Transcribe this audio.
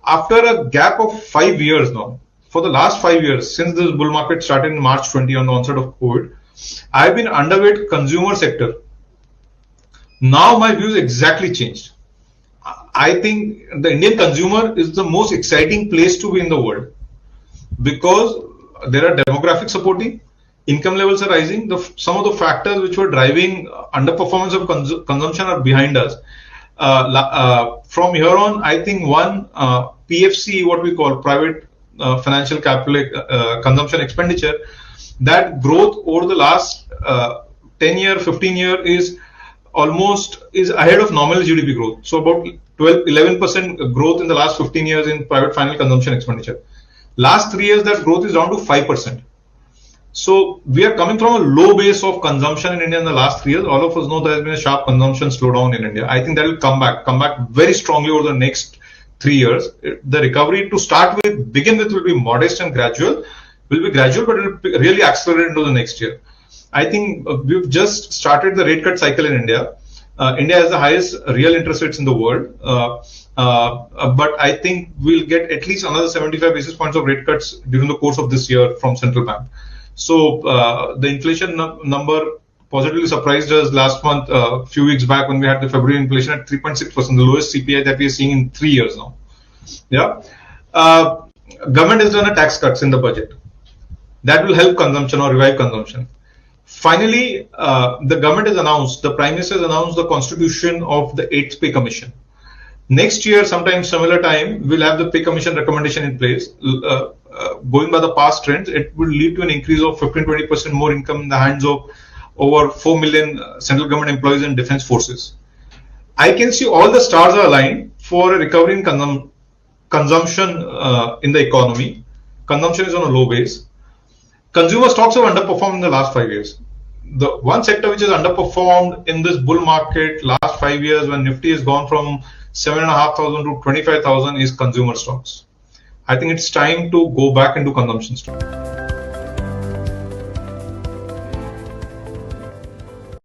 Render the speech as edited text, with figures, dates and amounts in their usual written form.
after a gap of 5 years now, for the last 5 years, since this bull market started in March 20 on the onset of COVID, I've been underweight consumer sector. Now my views exactly changed. I think the Indian consumer is the most exciting place to be in the world because there are demographics supporting, income levels are rising. Some of the factors which were driving underperformance of consumption are behind us. From here on, I think one PFC, what we call private financial capital consumption expenditure, that growth over the last 10 year, 15 year is ahead of nominal GDP growth. So about 11% growth in the last 15 years in private final consumption expenditure. Last 3 years, that growth is down to 5%. So we are coming from a low base of consumption in India in the last 3 years. All of us know there has been a sharp consumption slowdown in India. I think that will come back very strongly over the next 3 years. The recovery to begin with will be modest and gradual, but it will be really accelerate into the next year. I think we've just started the rate cut cycle in India. India has the highest real interest rates in the world. But I think we'll get at least another 75 basis points of rate cuts during the course of this year from central bank. So the inflation number positively surprised us last month, a few weeks back when we had the February inflation at 3.6%, the lowest CPI that we are seeing in 3 years now. Yeah, government has done a tax cuts in the budget that will help consumption or revive consumption. Finally, the government has announced, the Prime Minister has announced the constitution of the 8th Pay Commission. Next year, sometime similar time, we'll have the Pay Commission recommendation in place. Going by the past trends, it will lead to an increase of 15-20% more income in the hands of over 4 million central government employees and defense forces. I can see all the stars are aligned for a recovery in consumption in the economy. Consumption is on a low base. Consumer stocks have underperformed in the last 5 years. The one sector which has underperformed in this bull market last 5 years when Nifty has gone from 7,500 to 25,000 is consumer stocks. I think it's time to go back into consumption stocks.